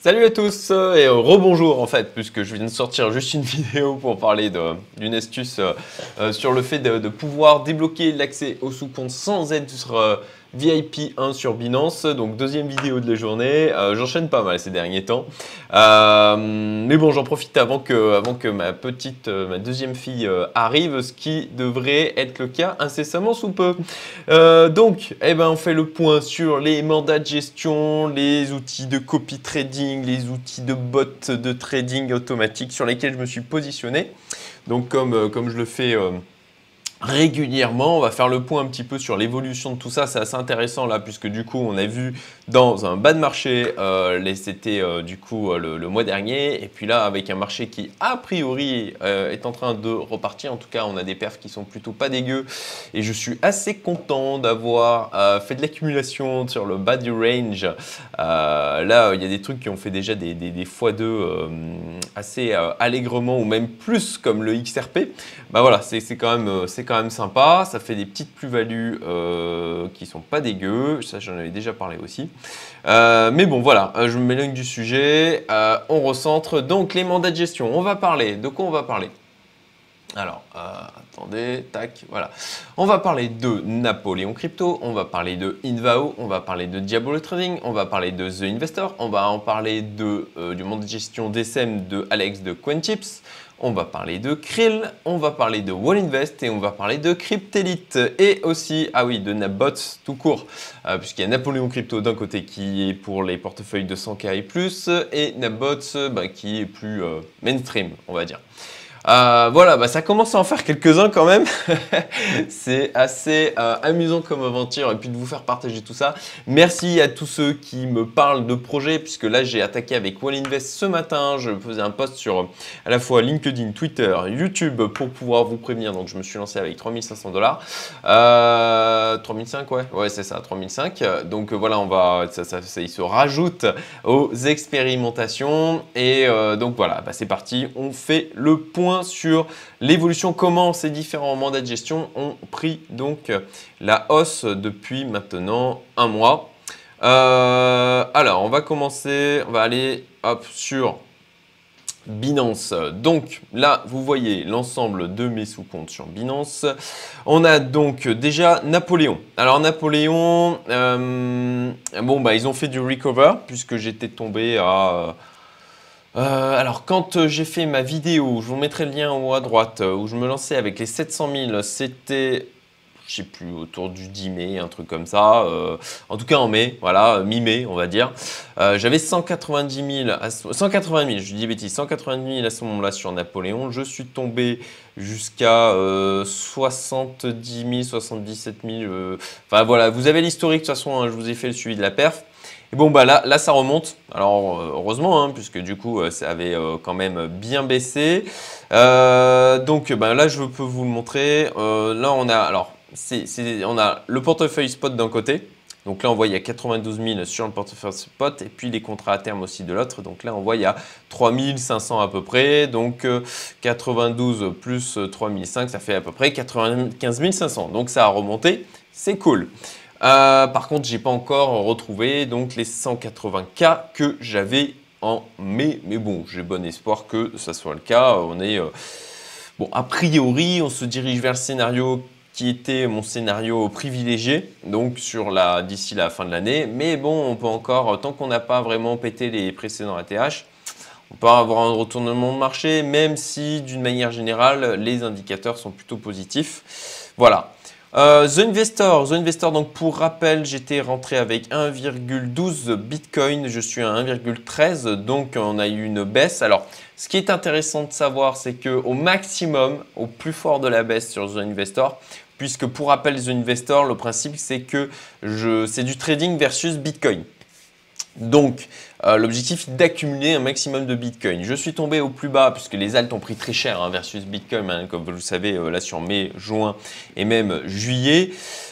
Salut à tous et rebonjour en fait, puisque je viens de sortir juste une vidéo pour parler d'une astuce sur le fait de pouvoir débloquer l'accès au sous-compte sans être VIP 1 sur Binance. Donc deuxième vidéo de la journée, j'enchaîne pas mal ces derniers temps. Mais bon, j'en profite avant que ma deuxième fille arrive, ce qui devrait être le cas incessamment sous peu. Donc, on fait le point sur les mandats de gestion, les outils de copy trading, les outils de bots de trading automatique sur lesquels je me suis positionné. Donc, comme je le fais régulièrement, on va faire le point un petit peu sur l'évolution de tout ça. C'est assez intéressant là, puisque du coup, on a vu dans un bas de marché, c'était du coup le mois dernier. Et puis là, avec un marché qui, a priori, est en train de repartir. En tout cas, on a des perfs qui sont plutôt pas dégueux. Et je suis assez content d'avoir fait de l'accumulation sur le bas du range. Là, il y a des trucs qui ont fait déjà des x2 assez allègrement, ou même plus, comme le XRP. Bah voilà, c'est quand même sympa. Ça fait des petites plus-values qui sont pas dégueu. Ça, j'en avais déjà parlé aussi. Mais bon, voilà, je me m'éloigne du sujet. On recentre. Donc, les mandats de gestion. On va parler. De quoi on va parler? Alors, attendez, tac, voilà. On va parler de Napoléon Crypto, on va parler de Invao, on va parler de Diabolo Trading, on va parler de The Investor, on va en parler du monde de gestion DSM de Alex de CoinTips, on va parler de Krill, on va parler de Wallinvest et on va parler de Cryptelite et aussi, ah oui, de Napbots tout court, puisqu'il y a Napoléon Crypto d'un côté qui est pour les portefeuilles de 100K et plus et Napbots qui est plus mainstream, on va dire. Voilà, ça commence à en faire quelques-uns quand même. C'est assez amusant comme aventure et puis de vous faire partager tout ça. Merci à tous ceux qui me parlent de projets, puisque là j'ai attaqué avec Wallinvest ce matin. Je faisais un post sur à la fois LinkedIn, Twitter, YouTube pour pouvoir vous prévenir. Donc je me suis lancé avec 3500 $. 3005, ouais c'est ça, 3005. Donc voilà, il se rajoute aux expérimentations. Et donc voilà, c'est parti, on fait le point sur l'évolution, comment ces différents mandats de gestion ont pris donc la hausse depuis maintenant un mois. Alors, on va commencer, on va aller sur Binance. Donc là, vous voyez l'ensemble de mes sous-comptes sur Binance. On a donc déjà Napoléon. Alors Napoléon, ils ont fait du recover puisque j'étais tombé à... alors, quand j'ai fait ma vidéo, je vous mettrai le lien en haut à droite, où je me lançais avec les 700 000, c'était, je sais plus, autour du 10 mai, un truc comme ça. En tout cas en mai, voilà, mi-mai, on va dire. J'avais 190 000, 180 000, je dis bêtises, 190 000 à ce moment-là sur Napoléon. Je suis tombé jusqu'à 70 000, 77 000. Enfin voilà, vous avez l'historique de toute façon, je vous ai fait le suivi de la perf. Et bon, là, ça remonte. Alors, heureusement, puisque du coup, ça avait quand même bien baissé. Donc, là, je peux vous le montrer. Là, on a, on a le portefeuille spot d'un côté. Donc là, on voit il y a 92 000 sur le portefeuille spot et puis les contrats à terme aussi de l'autre. Donc là, on voit il y a 3 500 à peu près. Donc 92 plus 3 500, ça fait à peu près 95 500. Donc ça a remonté, c'est cool. Par contre, j'ai pas encore retrouvé donc les 180K que j'avais en mai. Mais bon, j'ai bon espoir que ça soit le cas. On est bon, a priori, on se dirige vers le scénario qui était mon scénario privilégié, donc d'ici la fin de l'année. Mais bon, on peut encore, tant qu'on n'a pas vraiment pété les précédents ATH, on peut avoir un retournement de marché, même si d'une manière générale, les indicateurs sont plutôt positifs. Voilà. The Investor, donc pour rappel, j'étais rentré avec 1,12 Bitcoin, je suis à 1,13, donc on a eu une baisse. Alors, ce qui est intéressant de savoir, c'est qu'au maximum, au plus fort de la baisse sur The Investor, puisque pour rappel, The Investor, le principe, c'est que c'est du trading versus Bitcoin. Donc, l'objectif est d'accumuler un maximum de Bitcoin. Je suis tombé au plus bas puisque les alts ont pris très cher versus Bitcoin, comme vous le savez, là sur mai, juin et même juillet.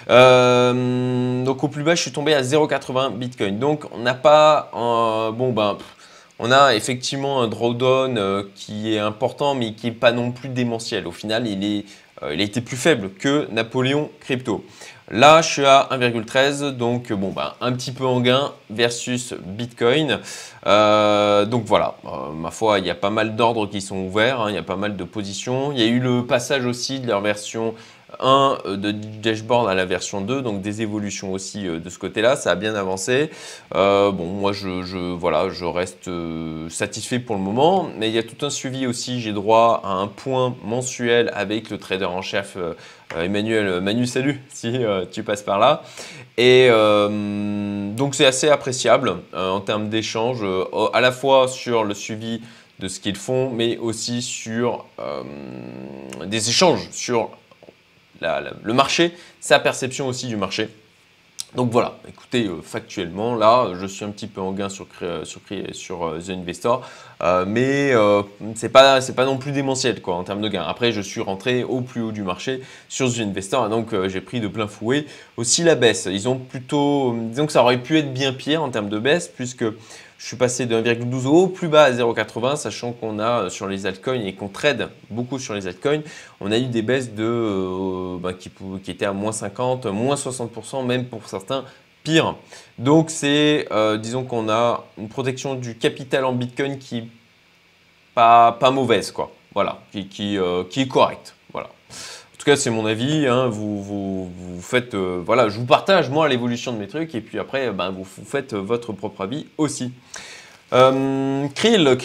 Donc, au plus bas, je suis tombé à 0,80 Bitcoin. Donc, on n'a pas... on a effectivement un drawdown qui est important, mais qui n'est pas non plus démentiel. Au final, il a été plus faible que Napoléon Crypto. Là, je suis à 1,13, donc bon, bah, un petit peu en gain versus Bitcoin. Donc voilà, ma foi, il y a pas mal d'ordres qui sont ouverts, hein, il y a pas mal de positions. Il y a eu le passage aussi de leur version 1 de dashboard à la version 2, donc des évolutions aussi de ce côté-là, ça a bien avancé. Bon, moi, voilà, je reste satisfait pour le moment, mais il y a tout un suivi aussi. J'ai droit à un point mensuel avec le trader en chef Emmanuel. Manu, salut, si tu passes par là. Et donc, c'est assez appréciable en termes d'échange, à la fois sur le suivi de ce qu'ils font, mais aussi sur des échanges sur le marché, sa perception aussi du marché. Donc voilà, écoutez, factuellement, là, je suis un petit peu en gain sur The Investor, mais c'est pas non plus démentiel quoi, en termes de gain. Après, je suis rentré au plus haut du marché sur The Investor, et donc j'ai pris de plein fouet aussi la baisse. Ils ont plutôt, disons que ça aurait pu être bien pire en termes de baisse, puisque je suis passé de 1,12 au plus bas à 0,80, sachant qu'on a sur les altcoins et qu'on trade beaucoup sur les altcoins, on a eu des baisses qui étaient à moins 50, moins 60%, même pour certains pire. Donc c'est, disons qu'on a une protection du capital en Bitcoin qui n'est pas mauvaise, quoi. Voilà, qui est correcte. Voilà. En tout cas, c'est mon avis. Hein. Vous faites, voilà, je vous partage moi l'évolution de mes trucs et puis après, vous faites votre propre avis aussi. Krill,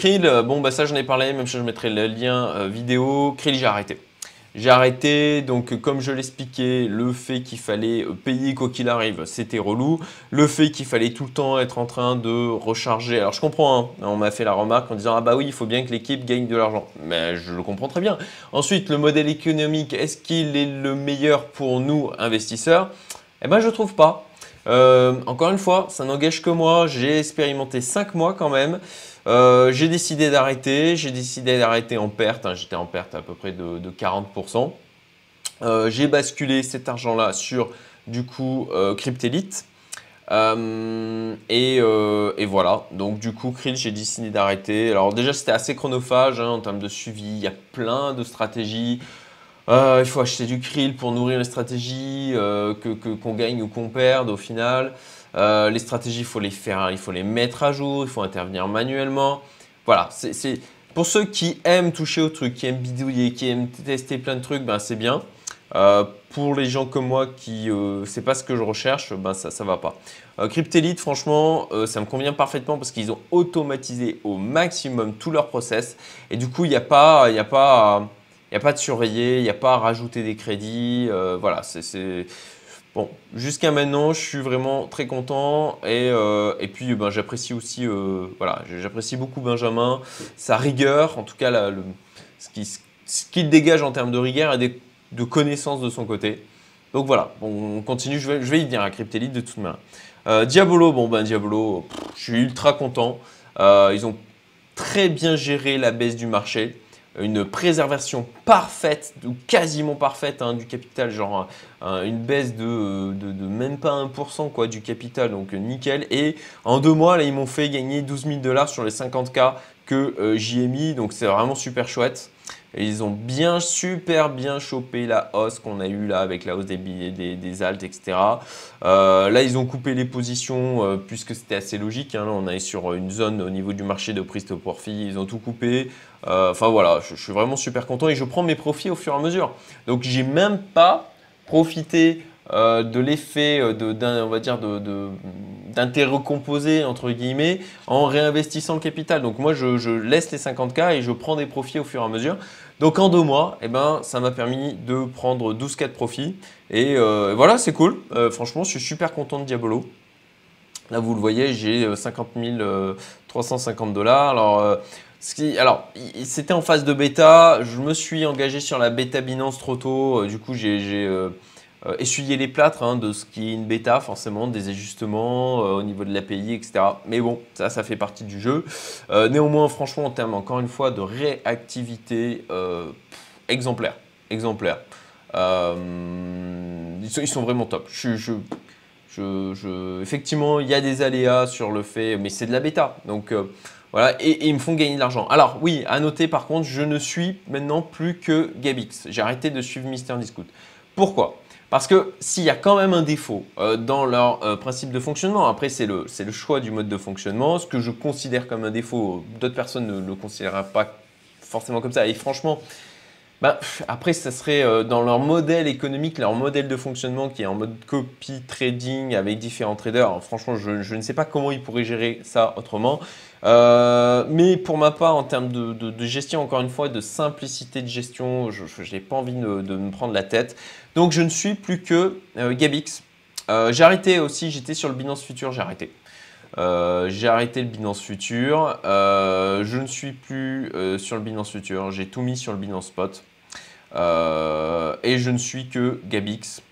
bon bah ça j'en ai parlé, même si je mettrai le lien vidéo. Krill, j'ai arrêté. J'ai arrêté, donc comme je l'expliquais, le fait qu'il fallait payer quoi qu'il arrive, c'était relou. Le fait qu'il fallait tout le temps être en train de recharger. Alors je comprends, hein, on m'a fait la remarque en disant « Ah bah oui, il faut bien que l'équipe gagne de l'argent ». Mais je le comprends très bien. Ensuite, le modèle économique, est-ce qu'il est le meilleur pour nous, investisseurs? Eh ben je ne trouve pas. Encore une fois, ça n'engage que moi. J'ai expérimenté 5 mois quand même. J'ai décidé d'arrêter en perte, hein. J'étais en perte à peu près de 40%. J'ai basculé cet argent-là sur du coup Cryptelite. Et voilà, donc du coup Krill, j'ai décidé d'arrêter. Alors déjà c'était assez chronophage hein, en termes de suivi, il y a plein de stratégies. Il faut acheter du krill pour nourrir les stratégies, qu'on gagne ou qu'on perde au final. Les stratégies, il faut les mettre à jour, il faut intervenir manuellement. Voilà, c'est pour ceux qui aiment toucher au truc, qui aiment bidouiller, qui aiment tester plein de trucs, ben c'est bien. Pour les gens comme moi qui c'est pas ce que je recherche, ben ça va pas. Cryptelite, franchement, ça me convient parfaitement parce qu'ils ont automatisé au maximum tout leur process et du coup il n'y a pas de surveiller, il n'y a pas à rajouter des crédits. Voilà, bon. Jusqu'à maintenant, je suis vraiment très content et puis j'apprécie aussi, voilà, j'apprécie beaucoup Benjamin, sa rigueur, en tout cas ce qu'il dégage en termes de rigueur et de connaissances de son côté. Donc voilà, on continue, je vais y venir à Cryptelite de toute manière. Diabolo, Diabolo, je suis ultra content. Ils ont très bien géré la baisse du marché. Une préservation parfaite, ou quasiment parfaite hein, du capital, genre une baisse de même pas 1% quoi, du capital, donc nickel. Et en 2 mois, là, ils m'ont fait gagner 12 000 $ sur les 50K que j'y ai mis, donc c'est vraiment super chouette. Et ils ont super bien chopé la hausse qu'on a eue là avec la hausse des billets, des alts, etc. Là, ils ont coupé les positions puisque c'était assez logique. Hein. Là, on est sur une zone au niveau du marché de prise de profit. Ils ont tout coupé. Enfin voilà, je suis vraiment super content et je prends mes profits au fur et à mesure. Donc, j'ai même pas profité de l'effet on va dire d'intérêt composé entre guillemets en réinvestissant le capital. Donc moi je laisse les 50K et je prends des profits au fur et à mesure. Donc en 2 mois, ça m'a permis de prendre 12K de profit et voilà, c'est cool. Franchement, je suis super content de Diabolo. Là, vous le voyez, j'ai 50 350 $. Alors, c'était en phase de bêta. Je me suis engagé sur la bêta Binance trop tôt. Du coup, j'ai essuyé les plâtres hein, de ce qui est une bêta, forcément, des ajustements au niveau de l'API, etc. Mais bon, ça fait partie du jeu. Néanmoins, franchement, en termes, encore une fois, de réactivité exemplaire. Ils sont vraiment top. Effectivement, il y a des aléas sur le fait, mais c'est de la bêta. Donc voilà, et ils me font gagner de l'argent. Alors oui, à noter par contre, je ne suis maintenant plus que Gabix. J'ai arrêté de suivre Mister Discount. Pourquoi? Parce que s'il y a quand même un défaut dans leur principe de fonctionnement, après c'est le choix du mode de fonctionnement, ce que je considère comme un défaut, d'autres personnes ne le considèrent pas forcément comme ça. Et franchement, bah, après, ça serait dans leur modèle économique, leur modèle de fonctionnement qui est en mode copy trading avec différents traders. Alors, franchement, je ne sais pas comment ils pourraient gérer ça autrement. Mais pour ma part, en termes de gestion, encore une fois, de simplicité de gestion, je n'ai pas envie de me prendre la tête. Donc, je ne suis plus que Gabix. J'ai arrêté aussi, j'étais sur le Binance Future, j'ai arrêté. J'ai arrêté le Binance Future. Je ne suis plus sur le Binance Future. J'ai tout mis sur le Binance Spot. Et je ne suis que Gabix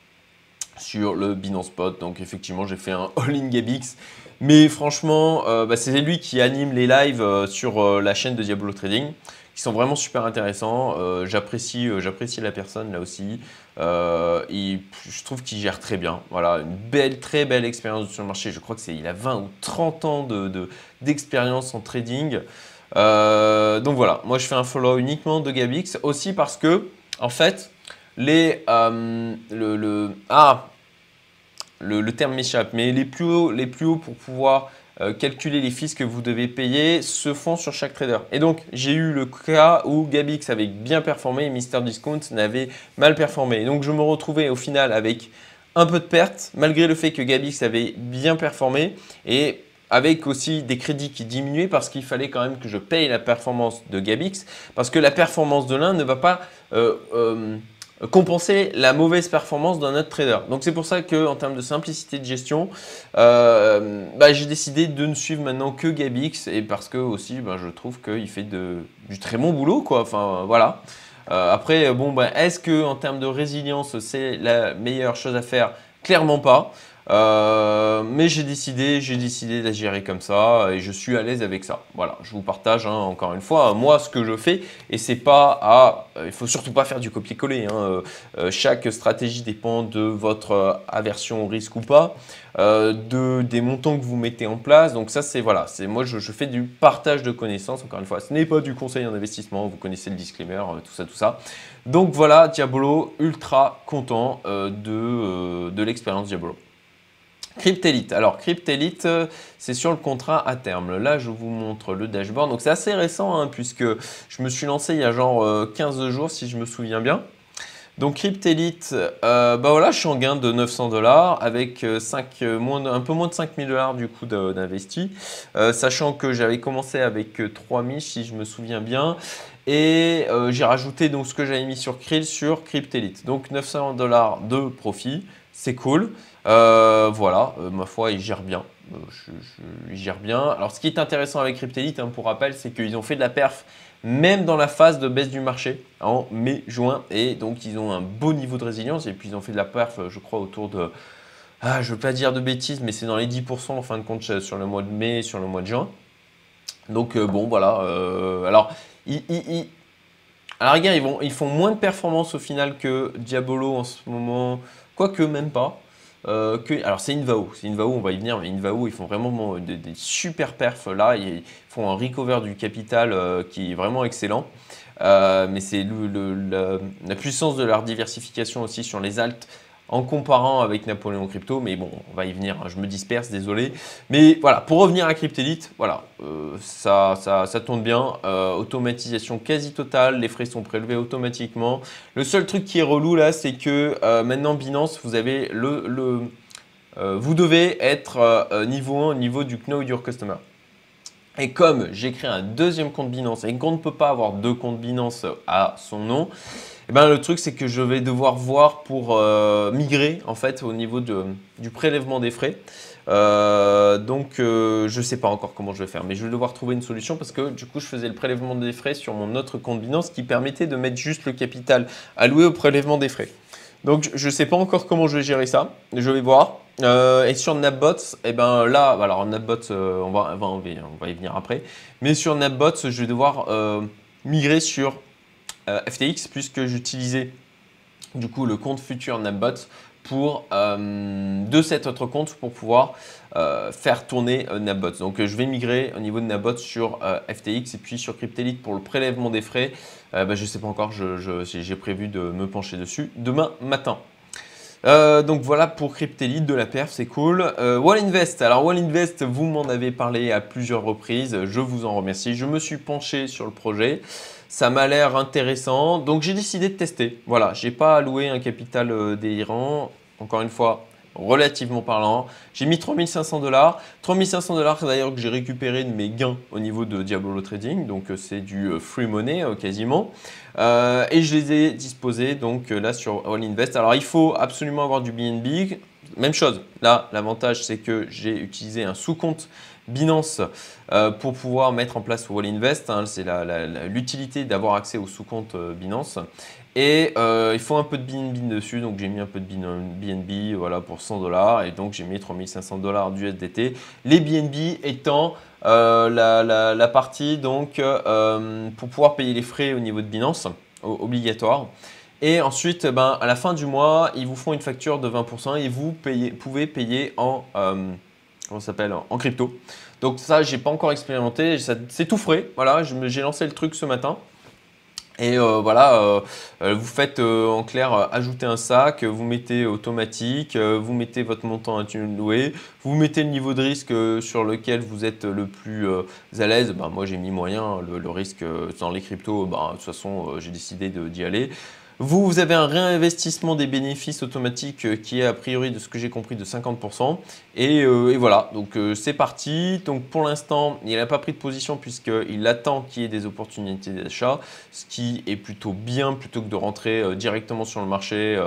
sur le Binance Spot. Donc effectivement, j'ai fait un all-in Gabix. Mais franchement, c'est lui qui anime les lives sur la chaîne de Diabolo Trading, qui sont vraiment super intéressants. J'apprécie la personne là aussi. Je trouve qu'il gère très bien. Voilà, une très belle expérience sur le marché. Je crois qu'il a 20 ou 30 ans d'expérience en trading. Donc voilà, moi je fais un follow uniquement de Gabix aussi parce que en fait, le terme m'échappe, mais les plus hauts pour pouvoir calculer les fees que vous devez payer se font sur chaque trader. Et donc, j'ai eu le cas où Gabix avait bien performé et Mr Discount n'avait mal performé. Et donc, je me retrouvais au final avec un peu de perte, malgré le fait que Gabix avait bien performé et avec aussi des crédits qui diminuaient parce qu'il fallait quand même que je paye la performance de Gabix parce que la performance de l'un ne va pas compenser la mauvaise performance d'un autre trader. Donc c'est pour ça qu'en termes de simplicité de gestion, j'ai décidé de ne suivre maintenant que Gabix et parce que aussi je trouve qu'il fait du très bon boulot quoi. Enfin voilà. Après est-ce que en termes de résilience c'est la meilleure chose à faire? Clairement pas. Mais j'ai décidé de gérer comme ça et je suis à l'aise avec ça. Voilà, je vous partage encore une fois moi ce que je fais et c'est pas il faut surtout pas faire du copier-coller. Chaque stratégie dépend de votre aversion au risque ou pas, des montants que vous mettez en place. Donc ça moi je fais du partage de connaissances. Encore une fois, ce n'est pas du conseil en investissement. Vous connaissez le disclaimer, tout ça. Donc voilà, Diabolo, ultra content de l'expérience Diabolo. Cryptelite. Alors, Cryptelite, c'est sur le contrat à terme. Là, je vous montre le dashboard. Donc, c'est assez récent puisque je me suis lancé il y a genre 15 jours, si je me souviens bien. Donc, Cryptelite, voilà, je suis en gain de 900 $ avec un peu moins de 5000 $ du coup d'investi. Sachant que j'avais commencé avec 3000 si je me souviens bien. Et j'ai rajouté donc ce que j'avais mis sur Krill sur Cryptelite. Donc, 900 $ de profit. C'est cool. Voilà, ma foi, il gère bien. Il gère bien. Alors, ce qui est intéressant avec Cryptelite, pour rappel, c'est qu'ils ont fait de la perf même dans la phase de baisse du marché en mai, juin. Et donc, ils ont un beau niveau de résilience. Et puis, ils ont fait de la perf, je crois, autour de… je ne veux pas dire de bêtises, mais c'est dans les 10% en fin de compte sur le mois de mai et sur le mois de juin. Donc, voilà. Alors, à la rigueur, ils font moins de performance au final que Diabolo en ce moment. Quoique même pas. Alors c'est Invao, on va y venir, mais Invao ils font vraiment des super perfs là, ils font un recover du capital qui est vraiment excellent. Mais c'est la puissance de leur diversification aussi sur les alts en comparant avec Napoléon Crypto, mais bon, on va y venir, je me disperse, désolé. Mais voilà, pour revenir à Cryptelite, voilà, ça tourne bien, automatisation quasi totale, les frais sont prélevés automatiquement. Le seul truc qui est relou là, c'est que maintenant Binance, vous avez vous devez être niveau 1 au niveau du Know Your Customer. Et comme j'ai créé un deuxième compte Binance et qu'on ne peut pas avoir deux comptes Binance à son nom, le truc c'est que je vais devoir voir pour migrer en fait au niveau du prélèvement des frais. Donc je ne sais pas encore comment je vais faire, mais je vais devoir trouver une solution parce que du coup je faisais le prélèvement des frais sur mon autre compte Binance qui permettait de mettre juste le capital alloué au prélèvement des frais. Donc je ne sais pas encore comment je vais gérer ça, je vais voir. Et sur Napbots, là, alors Napbots, on va y venir après. Mais sur Napbots, je vais devoir migrer sur FTX puisque j'utilisais du coup le compte futur Napbots de cet autre compte pour pouvoir faire tourner Napbots. Donc je vais migrer au niveau de Napbots sur FTX et puis sur Cryptelite pour le prélèvement des frais. Je ne sais pas encore, j'ai prévu de me pencher dessus demain matin. Donc voilà pour Cryptelite de la perf, c'est cool. Wall Invest, alors Wall Invest, vous m'en avez parlé à plusieurs reprises, je vous en remercie. Je me suis penché sur le projet, ça m'a l'air intéressant, donc j'ai décidé de tester. Voilà, j'ai pas alloué un capital délirant, encore une fois, relativement parlant. J'ai mis 3500 $. 3500 $, d'ailleurs que j'ai récupéré de mes gains au niveau de Diabolo Trading, donc c'est du free money quasiment. Et je les ai disposés donc là sur All Invest. Alors il faut absolument avoir du BNB. Même chose, là l'avantage c'est que j'ai utilisé un sous-compte Binance pour pouvoir mettre en place All Invest. Hein, c'est l'utilité d'avoir accès au sous-compte Binance. Et il faut un peu de BNB dessus, donc j'ai mis un peu de BNB voilà, pour 100 $. Et donc j'ai mis 3500 $ d'USDT. Les BNB étant la partie donc, pour pouvoir payer les frais au niveau de Binance, obligatoire. Et ensuite, ben, à la fin du mois, ils vous font une facture de 20% et vous pouvez payer en, comment ça s'appelle, en crypto. Donc ça, j'ai pas encore expérimenté, c'est tout frais. Voilà, j'ai lancé le truc ce matin. Et voilà, vous faites en clair ajouter un sac, vous mettez automatique, vous mettez votre montant à louer, vous mettez le niveau de risque sur lequel vous êtes le plus à l'aise. Ben, moi j'ai mis moyen, le risque dans les cryptos, ben, de toute façon j'ai décidé d'y aller. Vous avez un réinvestissement des bénéfices automatiques qui est a priori de ce que j'ai compris de 50%. Et voilà, donc c'est parti. Donc pour l'instant, il n'a pas pris de position puisqu'il attend qu'il y ait des opportunités d'achat, ce qui est plutôt bien plutôt que de rentrer directement sur le marché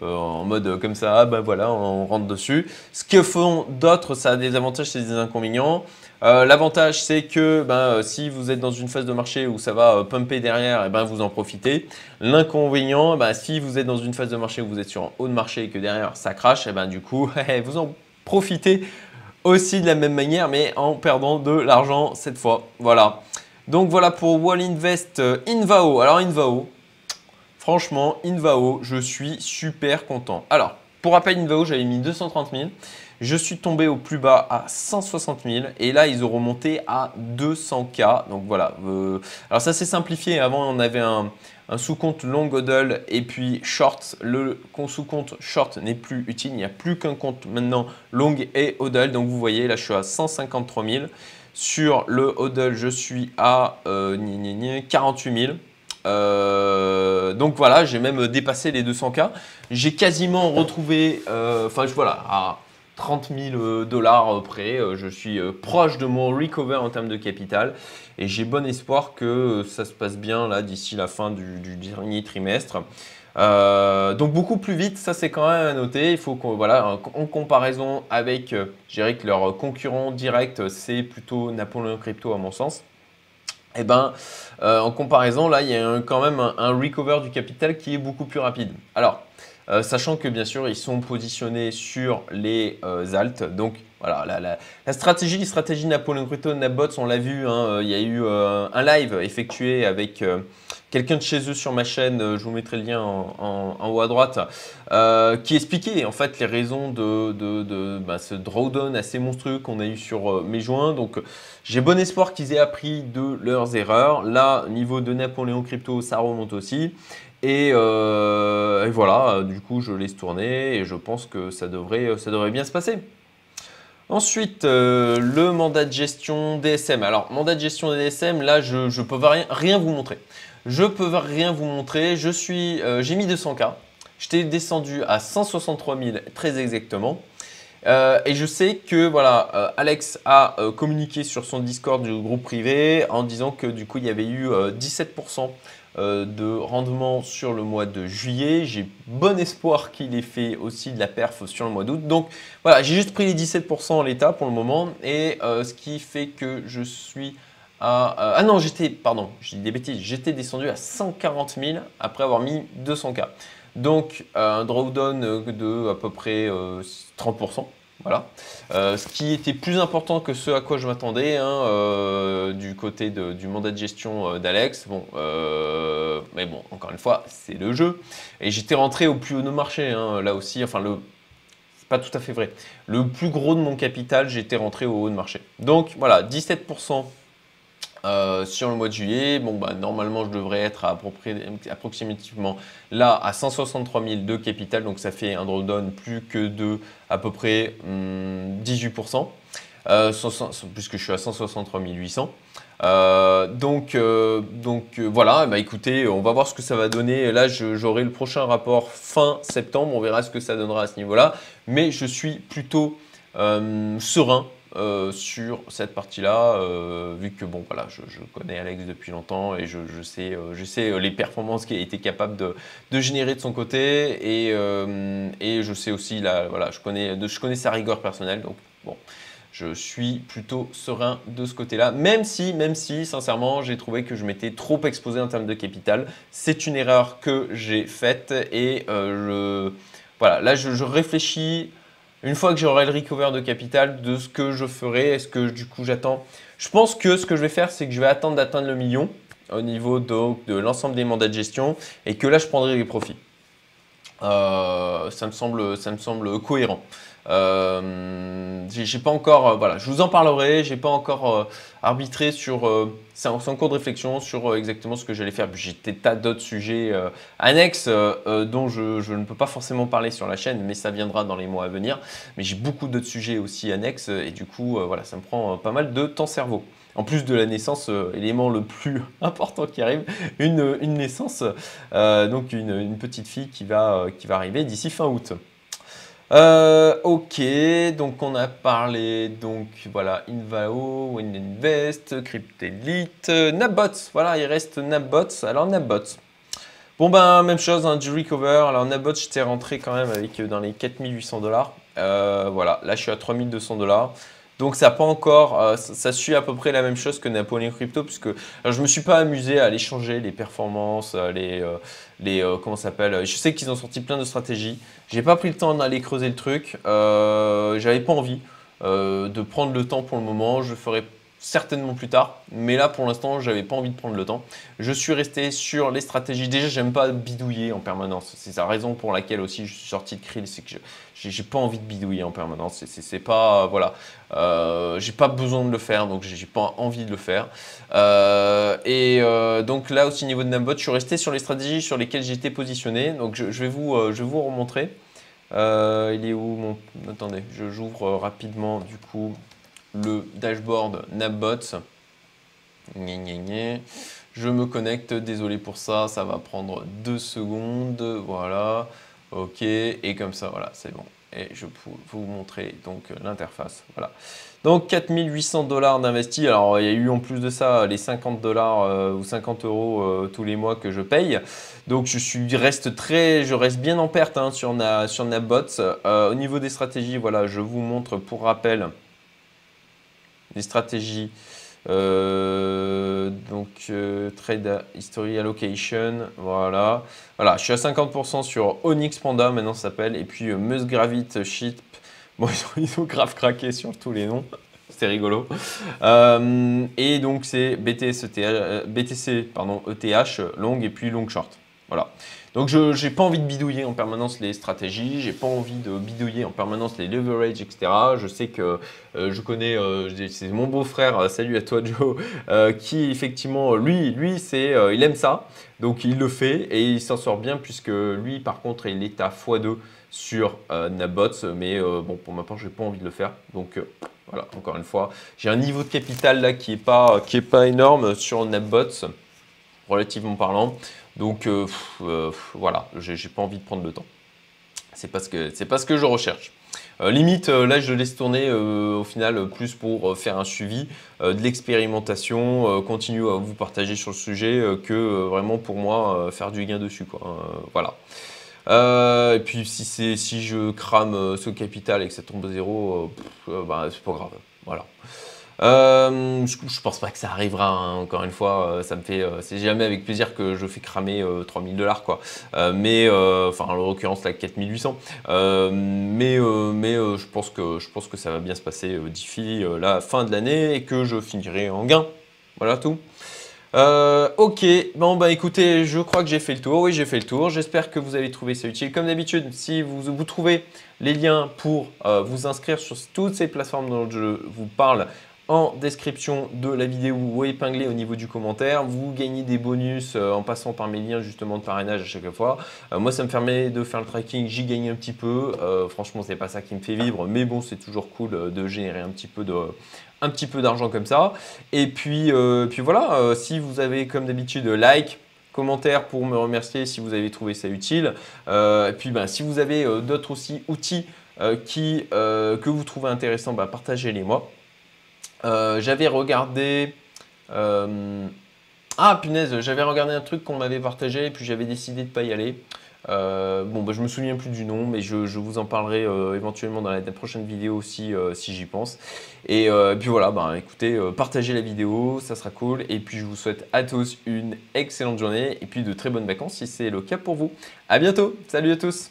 en mode comme ça, ah ben voilà, on rentre dessus. Ce que font d'autres, ça a des avantages et des inconvénients. L'avantage, c'est que si vous êtes dans une phase de marché où ça va pumper derrière, et ben, vous en profitez. L'inconvénient, si vous êtes dans une phase de marché où vous êtes sur un haut de marché et que derrière ça crache, et ben, du coup, vous en profitez aussi de la même manière, mais en perdant de l'argent cette fois. Voilà. Donc voilà pour Wall Invest Invao. Alors Invao, franchement, Invao, je suis super content. Alors, pour rappel, Invao, j'avais mis 230 000. Je suis tombé au plus bas à 160 000 et là, ils ont remonté à 200K. Donc voilà. Alors ça, c'est simplifié. Avant, on avait un sous-compte long hodl et puis short. Le sous-compte short n'est plus utile. Il n'y a plus qu'un compte maintenant long et hodl. Donc vous voyez, là, je suis à 153 000. Sur le hodl, je suis à 48 000. Donc voilà, j'ai même dépassé les 200K. J'ai quasiment retrouvé, voilà, à 30 000 $ près. Je suis proche de mon recover en termes de capital et j'ai bon espoir que ça se passe bien là d'ici la fin du dernier trimestre. Donc beaucoup plus vite, ça c'est quand même à noter. Il faut qu'on, voilà, en comparaison avec, je dirais que leur concurrent direct, c'est plutôt Napoléon Crypto à mon sens. Et ben, en comparaison, là, il y a quand même un recover du capital qui est beaucoup plus rapide. Alors, sachant que bien sûr, ils sont positionnés sur les alts. Donc, voilà, la stratégie, les stratégies Napoléon Crypto, Napbots, on l'a vu, hein, il y a eu un live effectué avec quelqu'un de chez eux sur ma chaîne, je vous mettrai le lien en haut à droite, qui expliquait en fait les raisons de ce drawdown assez monstrueux qu'on a eu sur mes joints. Donc j'ai bon espoir qu'ils aient appris de leurs erreurs. Là, niveau de Napoléon Crypto, ça remonte aussi. Et voilà, du coup, je laisse tourner et je pense que ça devrait bien se passer. Ensuite, le mandat de gestion DSM. Alors, mandat de gestion DSM, là, je ne peux rien vous montrer. Je peux rien vous montrer. J'ai mis 200K. J'étais descendu à 163 000 très exactement. Et je sais que voilà, Alex a communiqué sur son Discord du groupe privé en disant que du coup, il y avait eu 17% de rendement sur le mois de juillet. J'ai bon espoir qu'il ait fait aussi de la perf sur le mois d'août. Donc voilà, j'ai juste pris les 17% en l'état pour le moment et ce qui fait que je suis à… ah non, pardon, je dis des bêtises, j'étais descendu à 140 000 après avoir mis 200K. Donc un drawdown de à peu près 30%. Voilà. Ce qui était plus important que ce à quoi je m'attendais hein, du côté du mandat de gestion d'Alex. Bon, mais bon, encore une fois, c'est le jeu. Et j'étais rentré au plus haut de marché, hein, là aussi. Enfin, c'est pas tout à fait vrai. Le plus gros de mon capital, j'étais rentré au haut de marché. Donc voilà, 17% sur le mois de juillet. Bon, bah, normalement, je devrais être approximativement là à 163 000 de capital. Donc, ça fait un drawdown plus que de à peu près 18%. Puisque je suis à 163 800. Voilà, bah écoutez, on va voir ce que ça va donner. Là, j'aurai le prochain rapport fin septembre. On verra ce que ça donnera à ce niveau-là. Mais je suis plutôt serein sur cette partie-là, vu que bon, voilà, je connais Alex depuis longtemps et je sais les performances qu'il a été capable de générer de son côté et je sais aussi voilà, je connais sa rigueur personnelle. Donc bon. Je suis plutôt serein de ce côté-là, même si, sincèrement, j'ai trouvé que je m'étais trop exposé en termes de capital. C'est une erreur que j'ai faite et voilà, là, je réfléchis, une fois que j'aurai le recover de capital, de ce que je ferai. Est-ce que du coup, j'attends? Je pense que ce que je vais faire, c'est que je vais attendre d'atteindre le million au niveau de l'ensemble des mandats de gestion et que là, je prendrai les profits. Ça me semble cohérent. J'ai pas encore, voilà, je vous en parlerai. J'ai pas encore arbitré sur, c'est en cours de réflexion sur exactement ce que j'allais faire. J'ai des tas d'autres sujets annexes dont je ne peux pas forcément parler sur la chaîne, mais ça viendra dans les mois à venir. Mais j'ai beaucoup d'autres sujets aussi annexes et du coup, voilà, ça me prend pas mal de temps cerveau. En plus de la naissance, élément le plus important qui arrive, une naissance, donc une petite fille qui va arriver d'ici fin août. Ok, donc on a parlé, donc voilà, Invao, WinInvest, Cryptelite, Napbots, voilà, il reste Napbots. Alors Napbots, bon ben même chose, hein, du recover. Alors Napbots, j'étais rentré quand même avec dans les 4800 $. Voilà, là je suis à 3200 $. Donc ça pas encore, ça suit à peu près la même chose que Napoléon Crypto, puisque alors, je me suis pas amusé à aller changer les performances, comment ça s'appelle. Je sais qu'ils ont sorti plein de stratégies. J'ai pas pris le temps d'aller creuser le truc. J'avais pas envie de prendre le temps pour le moment. Je ferai certainement plus tard, mais là pour l'instant j'avais pas envie de prendre le temps. Je suis resté sur les stratégies. Déjà j'aime pas bidouiller en permanence. C'est la raison pour laquelle aussi je suis sorti de Krill, c'est que j'ai pas envie de bidouiller en permanence. C'est pas voilà, j'ai pas besoin de le faire, donc j'ai pas envie de le faire. Donc là aussi au niveau de Nambot, je suis resté sur les stratégies sur lesquelles j'étais positionné. Donc je vais vous remontrer. Il est où mon... Attendez, j'ouvre rapidement du coup le dashboard Napbots. Je me connecte, désolé pour ça, ça va prendre 2 secondes. Voilà, ok, et comme ça, voilà, c'est bon. Et je peux vous montrer donc l'interface. Voilà. Donc 4800 $ d'investis. Alors il y a eu en plus de ça les 50 $ ou 50 € tous les mois que je paye. Donc je reste bien en perte hein, sur Napbots. Au niveau des stratégies, voilà, je vous montre pour rappel les stratégies. Trade History Allocation, voilà. Voilà, je suis à 50% sur Onyx Panda, maintenant ça s'appelle, et puis Musgravit Ship. Bon, ils ont grave craqué sur tous les noms, c'était rigolo. Et donc c'est BTC, ETH, long et puis long short. Voilà. Donc je n'ai pas envie de bidouiller en permanence les stratégies, j'ai pas envie de bidouiller en permanence les leverage, etc. Je sais que je connais, c'est mon beau-frère, salut à toi Joe, qui effectivement, lui il aime ça, donc il le fait et il s'en sort bien puisque lui par contre il est à x2 sur Napbots, mais bon pour ma part j'ai pas envie de le faire, donc voilà, encore une fois, j'ai un niveau de capital là qui est pas énorme sur Napbots, relativement parlant. Donc voilà, j'ai pas envie de prendre le temps. C'est pas ce que je recherche. Limite, là je laisse tourner au final plus pour faire un suivi, de l'expérimentation, continuer à vous partager sur le sujet que vraiment pour moi faire du gain dessus quoi. Voilà. Et puis si je crame ce capital et que ça tombe à zéro, bah, c'est pas grave. Voilà. Je pense pas que ça arrivera, hein. Encore une fois, ça me fait, c'est jamais avec plaisir que je fais cramer 3000 $ quoi. Enfin en l'occurrence là 4800. Je pense que ça va bien se passer d'ici la fin de l'année et que je finirai en gain. Voilà tout. Ok, bon bah écoutez, je crois que j'ai fait le tour. Oui, j'ai fait le tour. J'espère que vous avez trouvé ça utile. Comme d'habitude, si vous trouvez les liens pour vous inscrire sur toutes ces plateformes dont je vous parle en description de la vidéo ou épinglé au niveau du commentaire. Vous gagnez des bonus en passant par mes liens justement de parrainage à chaque fois. Moi, ça me permet de faire le tracking, j'y gagne un petit peu. Franchement, c'est pas ça qui me fait vivre, mais bon, c'est toujours cool de générer un petit peu d'argent comme ça. Et puis voilà, si vous avez comme d'habitude like, commentaire pour me remercier si vous avez trouvé ça utile. Et puis si vous avez d'autres aussi outils que vous trouvez intéressants, partagez-les moi. J'avais regardé. Ah punaise, j'avais regardé un truc qu'on m'avait partagé et puis j'avais décidé de ne pas y aller. Je me souviens plus du nom, mais je vous en parlerai éventuellement dans la prochaine vidéo aussi si j'y pense. Et puis voilà, écoutez, partagez la vidéo, ça sera cool. Et puis je vous souhaite à tous une excellente journée et puis de très bonnes vacances si c'est le cas pour vous. À bientôt, salut à tous!